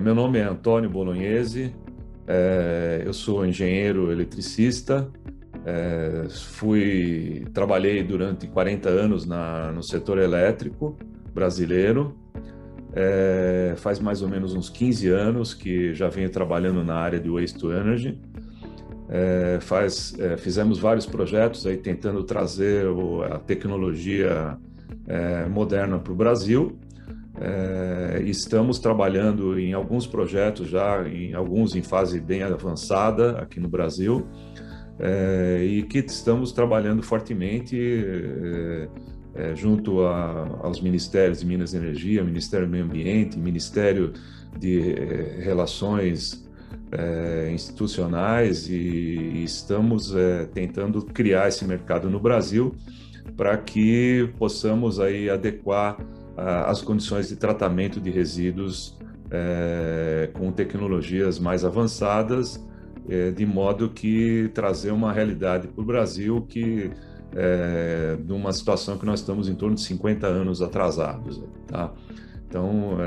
Meu nome é Antônio Bolognese, eu sou engenheiro eletricista, trabalhei durante 40 anos no setor elétrico brasileiro. Faz mais ou menos uns 15 anos que já venho trabalhando na área de Waste to Energy. Fizemos vários projetos aí tentando trazer a tecnologia moderna para o Brasil. Estamos trabalhando em alguns projetos já, alguns em fase bem avançada aqui no Brasil, e que estamos trabalhando fortemente junto aos Ministérios de Minas e Energia, Ministério do Meio Ambiente, Ministério de Relações institucionais, e estamos tentando criar esse mercado no Brasil para que possamos aí adequar as condições de tratamento de resíduos com tecnologias mais avançadas, de modo que trazer uma realidade para o Brasil de uma situação que nós estamos em torno de 50 anos atrasados, tá? Então,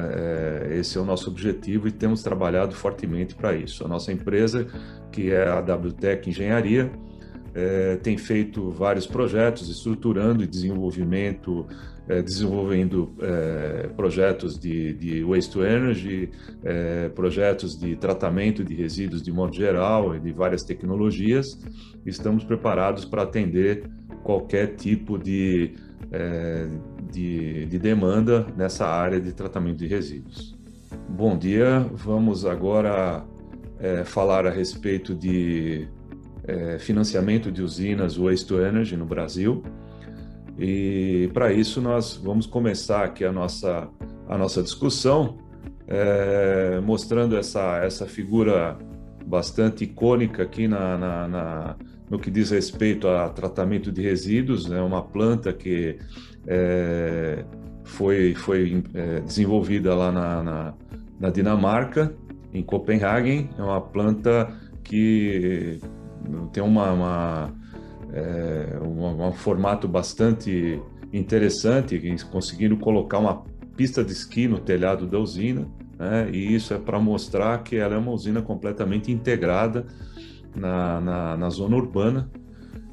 esse é o nosso objetivo e temos trabalhado fortemente para isso. A nossa empresa, que é a WTEC Engenharia, tem feito vários projetos, estruturando e desenvolvendo projetos de waste to energy, projetos de tratamento de resíduos de modo geral e de várias tecnologias. Estamos preparados para atender qualquer tipo de demanda nessa área de tratamento de resíduos. Bom dia, vamos agora falar a respeito de financiamento de usinas Waste to Energy no Brasil. E para isso nós vamos começar aqui a nossa discussão, mostrando essa figura bastante icônica aqui no que diz respeito a tratamento de resíduos, né? Uma planta que foi desenvolvida lá na Dinamarca, em Copenhague. É uma planta que tem um formato bastante interessante, conseguindo colocar uma pista de esqui no telhado da usina, né? E isso é para mostrar que ela é uma usina completamente integrada na zona urbana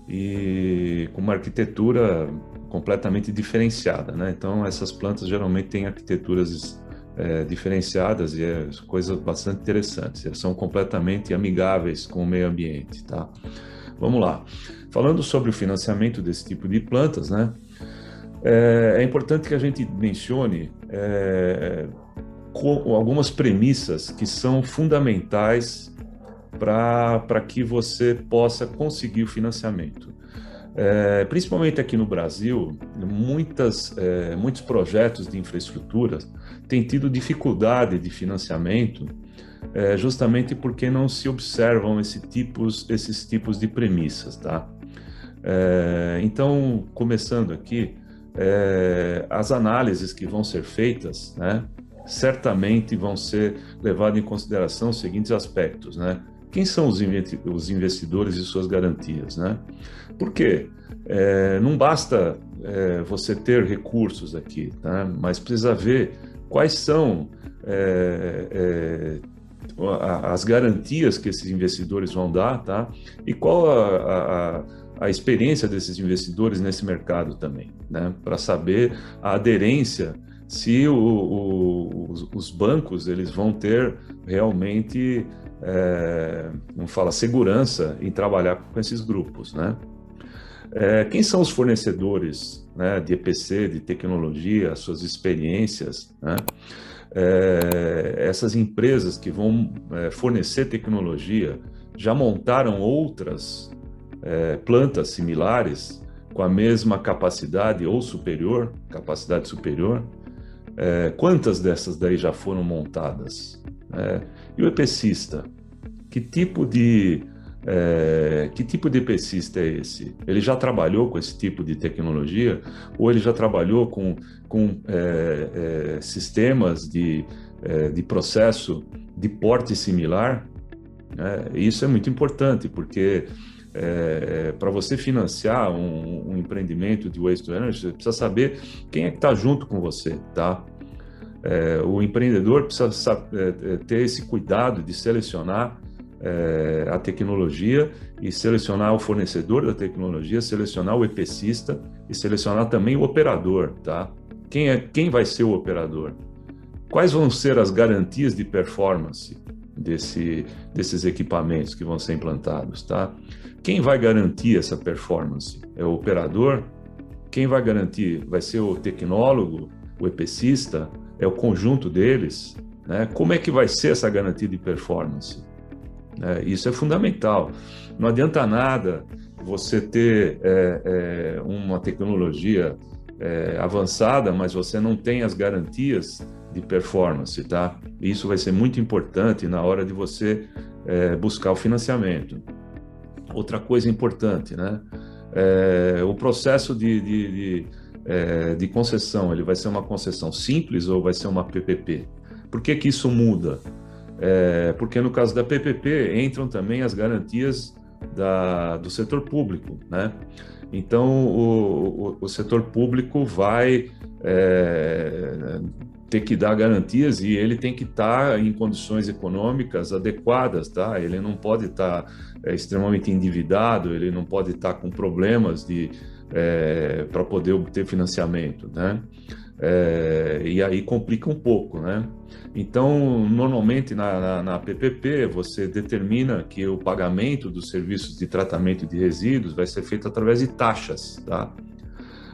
e com uma arquitetura completamente diferenciada, né? Então, essas plantas geralmente têm arquiteturas diferenciadas e coisas bastante interessantes. Elas são completamente amigáveis com o meio ambiente, tá? Vamos lá. Falando sobre o financiamento desse tipo de plantas, né? É importante que a gente mencione algumas premissas que são fundamentais para que você possa conseguir o financiamento. Principalmente aqui no Brasil, muitos projetos de infraestrutura têm tido dificuldade de financiamento, justamente porque não se observam esses tipos de premissas, tá? Então, começando aqui, as análises que vão ser feitas, né, certamente vão ser levadas em consideração os seguintes aspectos, né? Quem são os investidores e suas garantias, né? Por quê? Não basta você ter recursos aqui, tá? Mas precisa ver quais são as garantias que esses investidores vão dar, tá? E qual a experiência desses investidores nesse mercado também, né? Para saber a aderência, se os bancos eles vão ter realmente não fala segurança em trabalhar com esses grupos, né? Quem são os fornecedores, né, de EPC, de tecnologia, suas experiências, né? Essas empresas que vão fornecer tecnologia já montaram outras plantas similares com a mesma capacidade ou superior, capacidade superior. Quantas dessas daí já foram montadas? E o EPCista? Que tipo de EPCista é esse? Ele já trabalhou com esse tipo de tecnologia? Ou ele já trabalhou com sistemas de processo de porte similar? Isso é muito importante, porque para você financiar um empreendimento de waste to energy, você precisa saber quem é que está junto com você, tá? O empreendedor precisa ter esse cuidado de selecionar a tecnologia e selecionar o fornecedor da tecnologia, selecionar o EPCista e selecionar também o operador, tá? Quem vai ser o operador? Quais vão ser as garantias de performance desses equipamentos que vão ser implantados, tá? Quem vai garantir essa performance? É o operador? Quem vai garantir? Vai ser o tecnólogo, o EPCista? É o conjunto deles? Né? Como é que vai ser essa garantia de performance? Isso é fundamental. Não adianta nada você ter uma tecnologia avançada, mas você não tem as garantias de performance, tá? Isso vai ser muito importante na hora de você buscar o financiamento. Outra coisa importante, né? O processo de concessão, ele vai ser uma concessão simples ou vai ser uma PPP? Por que que isso muda? Porque no caso da PPP entram também as garantias do setor público, né? Então o setor público vai ter que dar garantias e ele tem que estar em condições econômicas adequadas, tá? Ele não pode estar extremamente endividado, ele não pode estar com problemas para poder obter financiamento, né? E aí complica um pouco, né? Então, normalmente na PPP, você determina que o pagamento dos serviços de tratamento de resíduos vai ser feito através de taxas, tá?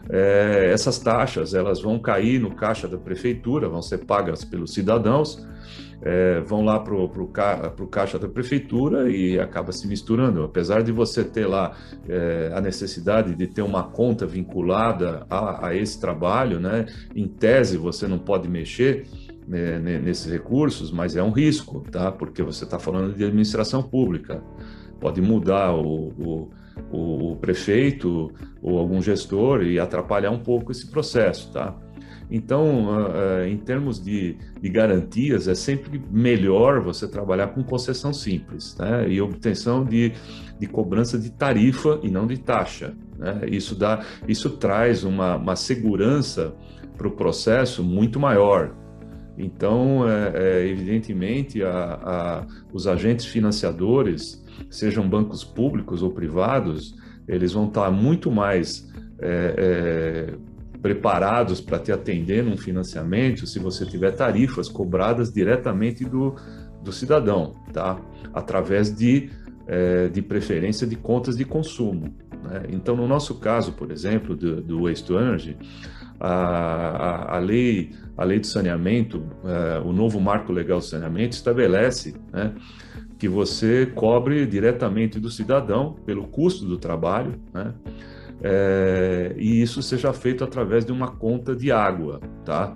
Essas taxas, elas vão cair no caixa da prefeitura, vão ser pagas pelos cidadãos, vão lá para o caixa da prefeitura e acaba se misturando. Apesar de você ter lá a necessidade de ter uma conta vinculada a esse trabalho, né? Em tese você não pode mexer nesses recursos, mas é um risco, tá? Porque você está falando de administração pública. Pode mudar o prefeito ou algum gestor e atrapalhar um pouco esse processo, tá? Então, em termos de garantias, é sempre melhor você trabalhar com concessão simples, né? E obtenção de cobrança de tarifa e não de taxa, né? Isso traz uma segurança para o processo muito maior. Então, evidentemente, os agentes financiadores, sejam bancos públicos ou privados, eles vão estar muito mais preparados para te atender num financiamento se você tiver tarifas cobradas diretamente do cidadão, tá? Através de preferência de contas de consumo, né? Então, no nosso caso, por exemplo, do Waste to Energy, a lei do saneamento, o novo marco legal do saneamento estabelece, né, que você cobre diretamente do cidadão pelo custo do trabalho, né, e isso seja feito através de uma conta de água, tá?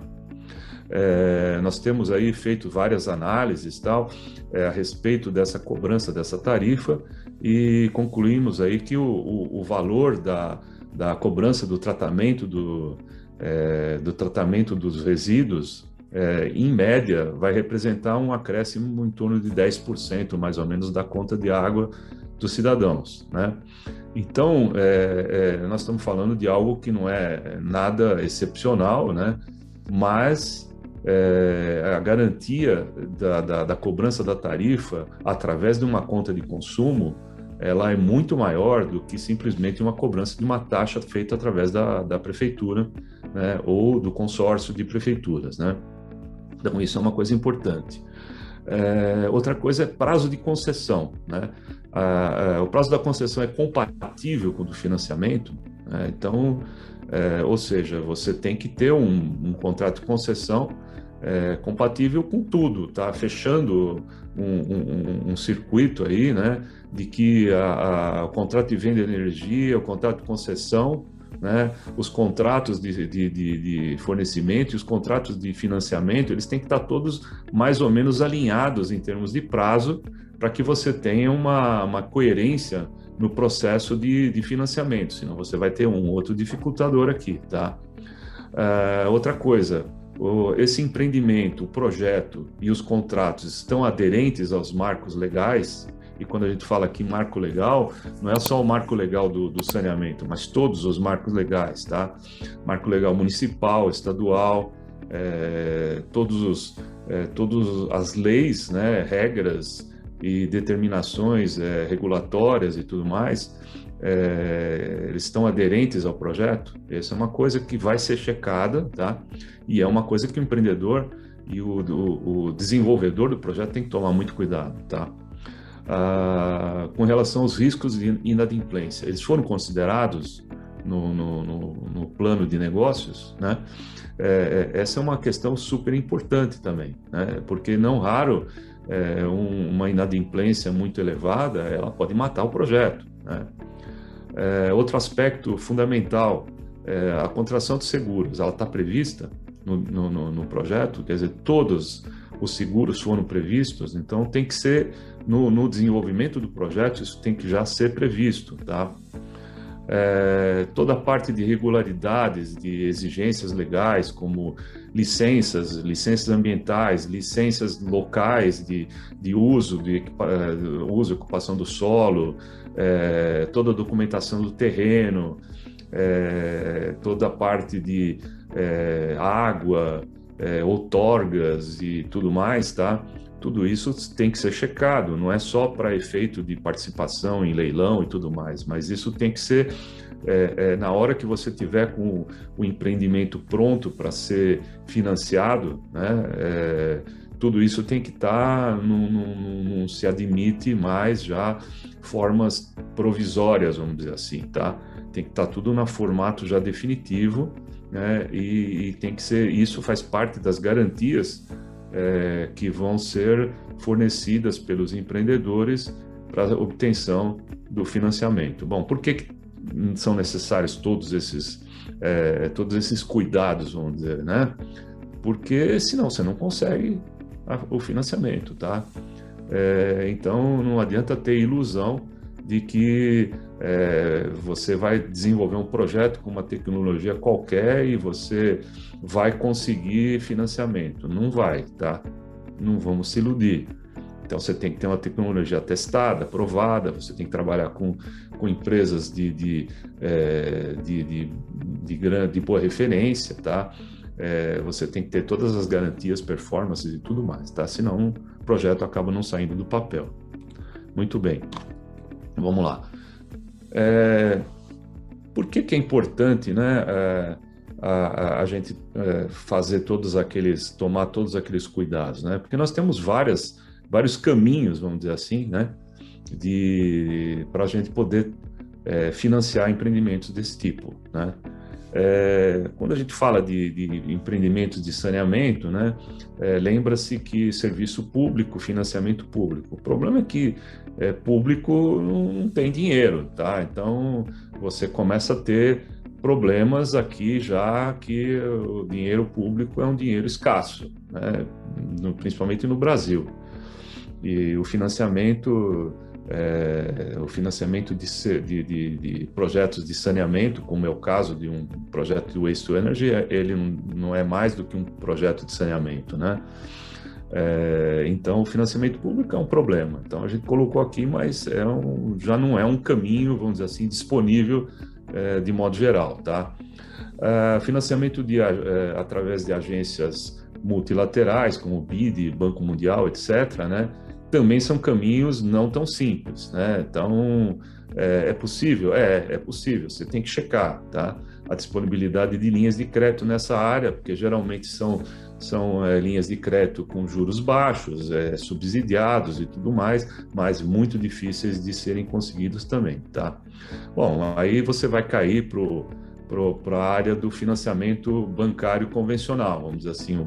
Nós temos aí feito várias análises a respeito dessa cobrança dessa tarifa e concluímos aí que o valor da cobrança do tratamento dos resíduos, em média, vai representar um acréscimo em torno de 10%, mais ou menos, da conta de água dos cidadãos, né? Então, nós estamos falando de algo que não é nada excepcional, né? Mas a garantia da cobrança da tarifa através de uma conta de consumo, ela é muito maior do que simplesmente uma cobrança de uma taxa feita através da prefeitura, né, ou do consórcio de prefeituras, né? Então, isso é uma coisa importante. Outra coisa é prazo de concessão, né? O prazo da concessão é compatível com o do financiamento, né? Então, ou seja, você tem que ter um contrato de concessão compatível com tudo, tá? Fechando um circuito aí, né? De que o contrato de venda de energia, o contrato de concessão, né? Os contratos de fornecimento e os contratos de financiamento, eles têm que estar todos mais ou menos alinhados em termos de prazo, para que você tenha uma coerência no processo de financiamento, senão você vai ter um outro dificultador aqui, tá? Outra coisa, esse empreendimento, o projeto e os contratos estão aderentes aos marcos legais. E quando a gente fala aqui marco legal, não é só o marco legal do saneamento, mas todos os marcos legais, tá? Marco legal municipal, estadual, todas as leis, né, regras e determinações regulatórias e tudo mais, eles estão aderentes ao projeto. Essa é uma coisa que vai ser checada, tá? E é uma coisa que o empreendedor e o desenvolvedor do projeto tem que tomar muito cuidado, tá? Com relação aos riscos de inadimplência, eles foram considerados no plano de negócios, né? Essa é uma questão super importante também, né? Porque não raro uma inadimplência muito elevada, ela pode matar o projeto, né? Outro aspecto fundamental, a contratação de seguros, ela está prevista no projeto, quer dizer, todos os seguros foram previstos, então tem que ser, no desenvolvimento do projeto, isso tem que já ser previsto, tá? Toda a parte de regularidades, de exigências legais, como licenças ambientais, licenças locais de uso, uso e ocupação do solo, toda a documentação do terreno, toda a parte de água, outorgas e tudo mais, tá? Tudo isso tem que ser checado, não é só para efeito de participação em leilão e tudo mais, mas isso tem que ser na hora que você tiver com o empreendimento pronto para ser financiado, né? Tudo isso tem que estar, não se admite mais já formas provisórias, vamos dizer assim, tá? Tem que estar tudo no formato já definitivo, né? E tem que ser, isso faz parte das garantias que vão ser fornecidas pelos empreendedores para a obtenção do financiamento. Bom, por que são necessários todos esses cuidados, vamos dizer, né? Porque senão você não consegue o financiamento, tá? Então não adianta ter ilusão de que você vai desenvolver um projeto com uma tecnologia qualquer e você vai conseguir financiamento. Não vai, tá? Não vamos se iludir. Então você tem que ter uma tecnologia testada, aprovada, você tem que trabalhar com empresas de boa referência, tá? Você tem que ter todas as garantias, performances e tudo mais, tá? Senão o projeto acaba não saindo do papel. Muito bem, vamos lá. Por que é importante, né, a gente tomar todos aqueles cuidados, né? Porque nós temos vários caminhos, vamos dizer assim, né, para a gente poder financiar empreendimentos desse tipo, né? Quando a gente fala de empreendimentos de saneamento, né, lembra-se que serviço público, financiamento público. O problema é que público não tem dinheiro, tá? Então você começa a ter problemas aqui, já que o dinheiro público é um dinheiro escasso, né, principalmente no Brasil. E o financiamento de projetos de saneamento, como é o caso de um projeto de Waste to Energy, ele não é mais do que um projeto de saneamento, né? Então, o financiamento público é um problema. Então, a gente colocou aqui, mas já não é um caminho, vamos dizer assim, disponível de modo geral, tá? Financiamento através de agências multilaterais, como o BID, Banco Mundial, etc., né? Também são caminhos não tão simples, né? Então, é possível? É possível, você tem que checar, tá? A disponibilidade de linhas de crédito nessa área, porque geralmente são linhas de crédito com juros baixos, subsidiados e tudo mais, mas muito difíceis de serem conseguidos também, tá? Bom, aí você vai cair para a área do financiamento bancário convencional, vamos dizer assim,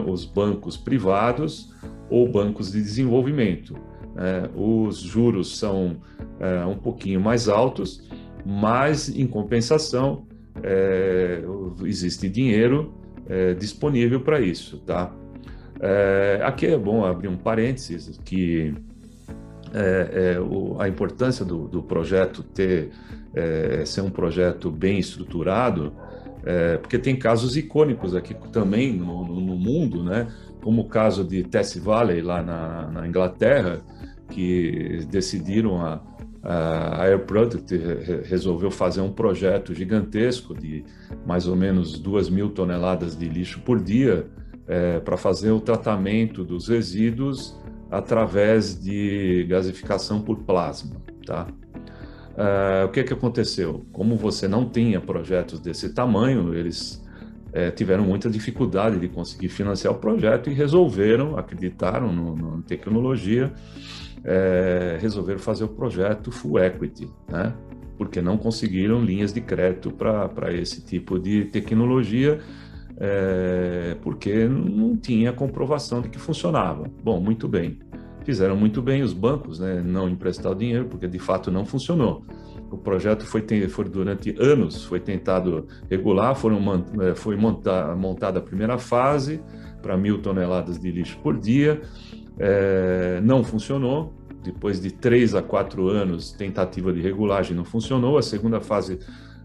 os bancos privados ou bancos de desenvolvimento. Os juros são um pouquinho mais altos, mas, em compensação, existe dinheiro disponível para isso, tá? Aqui é bom abrir um parênteses, que a importância do projeto ser um projeto bem estruturado, porque tem casos icônicos aqui também no mundo, né? Como o caso de Tees Valley, lá na Inglaterra, que decidiram A Air Products resolveu fazer um projeto gigantesco de mais ou menos 2.000 toneladas de lixo por dia para fazer o tratamento dos resíduos através de gasificação por plasma, tá? O que aconteceu? Como você não tinha projetos desse tamanho, eles tiveram muita dificuldade de conseguir financiar o projeto e resolveram, acreditaram na tecnologia, resolveram fazer o projeto Full Equity, né? Porque não conseguiram linhas de crédito para esse tipo de tecnologia, porque não tinha comprovação de que funcionava. Bom, muito bem. Fizeram muito bem os bancos, né, não emprestar o dinheiro, porque de fato não funcionou. O projeto foi durante anos, foi tentado regular, foi montada a primeira fase para 1.000 toneladas de lixo por dia, não funcionou. Depois de 3 a 4 anos, tentativa de regulagem não funcionou. A segunda fase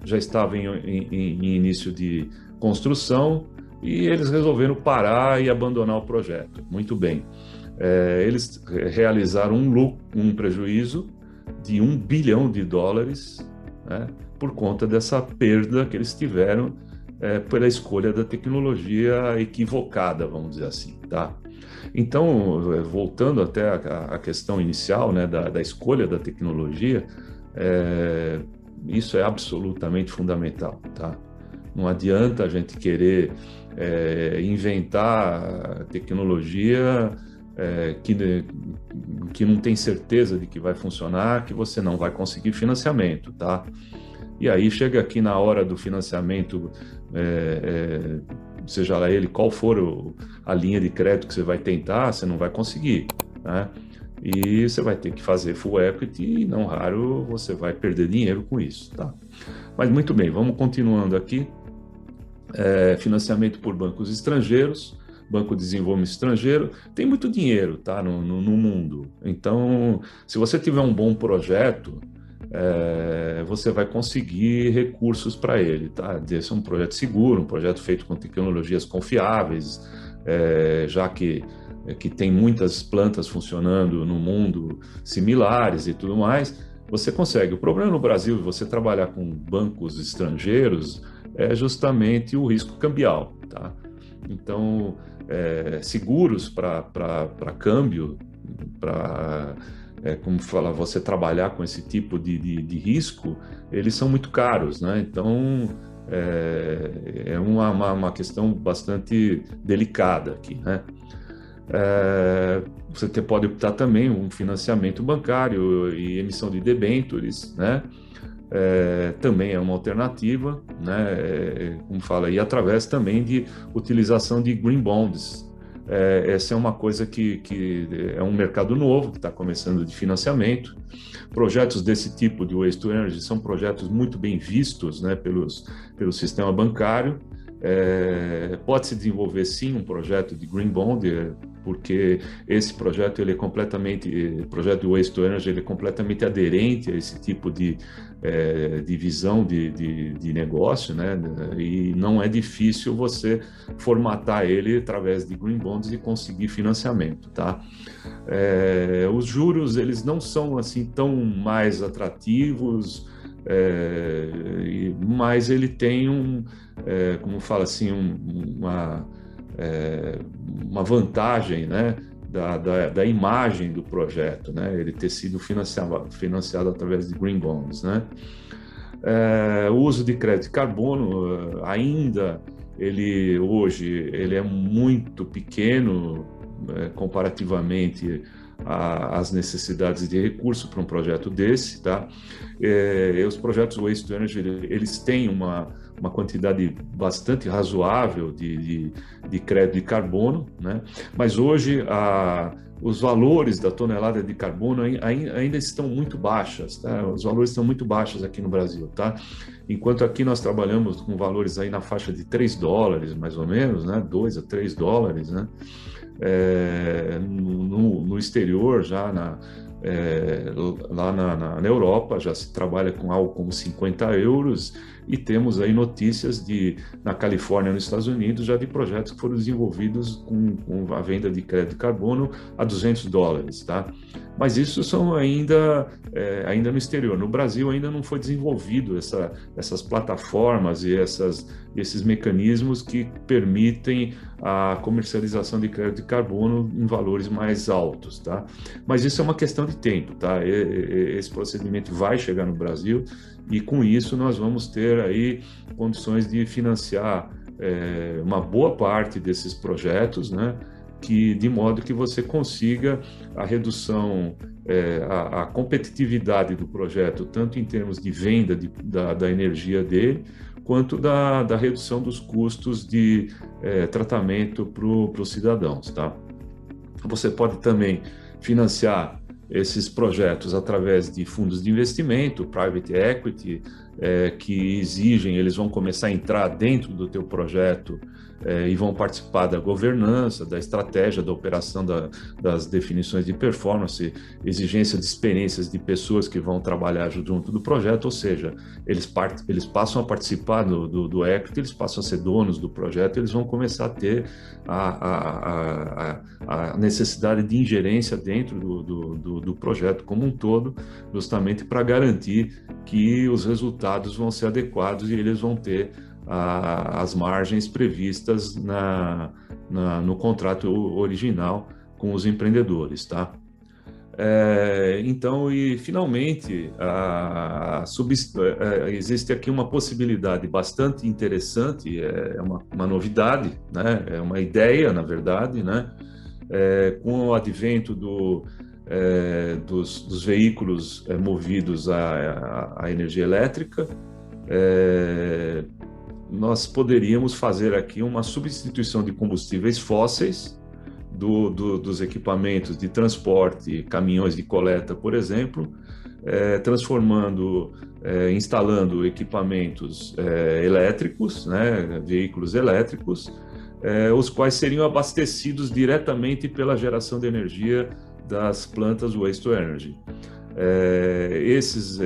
já estava em início de construção e eles resolveram parar e abandonar o projeto. Muito bem. Eles realizaram um prejuízo de US$ 1 bilhão, né, por conta dessa perda que eles tiveram pela escolha da tecnologia equivocada, vamos dizer assim, tá? Então, voltando até a questão inicial, né, da escolha da tecnologia, isso é absolutamente fundamental, tá? Não adianta a gente querer inventar tecnologia que não tem certeza de que vai funcionar, que você não vai conseguir financiamento, tá? E aí chega aqui na hora do financiamento, seja lá ele qual for a linha de crédito que você vai tentar, você não vai conseguir, né? E você vai ter que fazer full equity e não raro você vai perder dinheiro com isso, tá? Mas muito bem, vamos continuando aqui. Financiamento por bancos estrangeiros, Banco de Desenvolvimento Estrangeiro, tem muito dinheiro, tá, no mundo. Então, se você tiver um bom projeto, você vai conseguir recursos para ele, tá? Esse é um projeto seguro, um projeto feito com tecnologias confiáveis, já que tem muitas plantas funcionando no mundo similares e tudo mais, você consegue. O problema no Brasil de você trabalhar com bancos estrangeiros é justamente o risco cambial, tá? Então, seguros para câmbio, como falar, você trabalhar com esse tipo de risco, eles são muito caros, né? Então, é uma questão bastante delicada aqui, né? Você pode optar também um financiamento bancário e emissão de debêntures, né? Também é uma alternativa, né? Como fala, e através também de utilização de green bonds. Essa é uma coisa que é um mercado novo que está começando de financiamento. Projetos desse tipo de waste to energy são projetos muito bem vistos, né, pelo sistema bancário. Pode-se desenvolver sim um projeto de green bond, porque esse projeto ele é completamente, projeto de waste to energy, ele é completamente aderente a esse tipo de visão de negócio, né? E não é difícil você formatar ele através de green bonds e conseguir financiamento, tá? Os juros eles não são assim tão mais atrativos, mas ele tem como fala assim, uma vantagem, né, da imagem do projeto, né, ele ter sido financiado através de green bonds, né. O uso de crédito de carbono ainda hoje ele é muito pequeno comparativamente às necessidades de recurso para um projeto desse, tá? Os projetos Waste to Energy eles têm uma quantidade bastante razoável de crédito de carbono, né? Mas hoje os valores da tonelada de carbono ainda estão muito baixas, tá? Os valores estão muito baixos aqui no Brasil, tá? Enquanto aqui nós trabalhamos com valores aí na faixa de $3, mais ou menos, né? $2 a $3, né? No exterior, já lá na Europa já se trabalha com algo como 50 euros, e temos aí notícias na Califórnia, nos Estados Unidos, já de projetos que foram desenvolvidos com a venda de crédito de carbono a $200, tá? Mas isso são ainda no exterior. No Brasil ainda não foi desenvolvido essas plataformas e esses mecanismos que permitem a comercialização de crédito de carbono em valores mais altos, tá? Mas isso é uma questão de tempo, tá? Esse procedimento vai chegar no Brasil, e com isso nós vamos ter aí condições de financiar uma boa parte desses projetos, né? De modo que você consiga a redução, a competitividade do projeto, tanto em termos de venda da energia dele, quanto da redução dos custos de tratamento para os cidadãos, tá? Você pode também financiar esses projetos através de fundos de investimento, private equity, que exigem, eles vão começar a entrar dentro do teu projeto e vão participar da governança, da estratégia, da operação, das definições de performance, exigência de experiências de pessoas que vão trabalhar junto do projeto, ou seja, eles passam a participar do equity, eles passam a ser donos do projeto, eles vão começar a ter a necessidade de ingerência dentro do projeto como um todo, justamente para garantir que os resultados vão ser adequados e eles vão ter as margens previstas no contrato original com os empreendedores, tá? Então, e finalmente, existe aqui uma possibilidade bastante interessante, é uma novidade, né? É uma ideia, na verdade, né? Com o advento dos veículos movidos à energia elétrica, nós poderíamos fazer aqui uma substituição de combustíveis fósseis dos equipamentos de transporte, caminhões de coleta, por exemplo, instalando equipamentos elétricos, né, veículos elétricos, os quais seriam abastecidos diretamente pela geração de energia das plantas Waste to Energy. Esses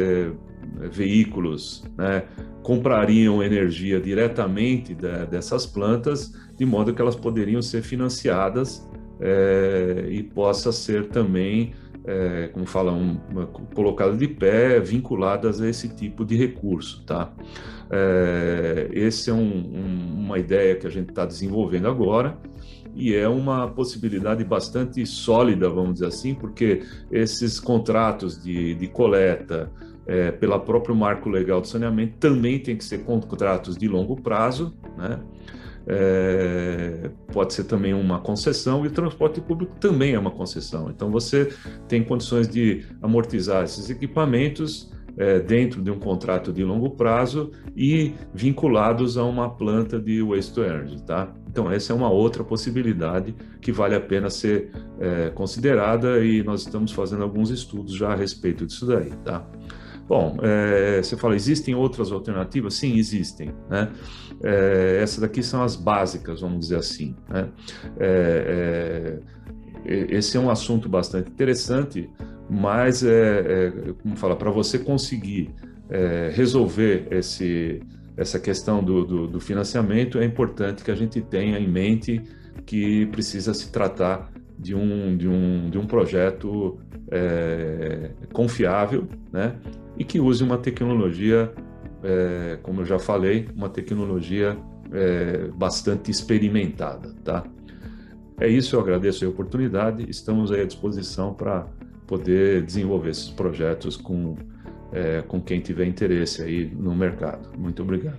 veículos, né, comprariam energia diretamente dessas plantas, de modo que elas poderiam ser financiadas e possa ser também, como falam, colocadas de pé, vinculadas a esse tipo de recurso, tá? Essa é uma ideia que a gente está desenvolvendo agora, e é uma possibilidade bastante sólida, vamos dizer assim, porque esses contratos de coleta, pelo próprio marco legal do saneamento, também tem que ser contratos de longo prazo, né? Pode ser também uma concessão, e o transporte público também é uma concessão. Então, você tem condições de amortizar esses equipamentos dentro de um contrato de longo prazo e vinculados a uma planta de Waste to Energy, tá? Então, essa é uma outra possibilidade que vale a pena ser considerada, e nós estamos fazendo alguns estudos já a respeito disso daí, tá? Bom, você fala, existem outras alternativas? Sim, existem, né? Essas daqui são as básicas, vamos dizer assim, né? Esse é um assunto bastante interessante, mas, como fala, para você conseguir resolver essa questão do financiamento, é importante que a gente tenha em mente que precisa se tratar de um projeto confiável, né? E que use uma tecnologia, como eu já falei, uma tecnologia bastante experimentada, tá? É isso, eu agradeço a oportunidade, estamos aí à disposição para poder desenvolver esses projetos com quem tiver interesse aí no mercado. Muito obrigado.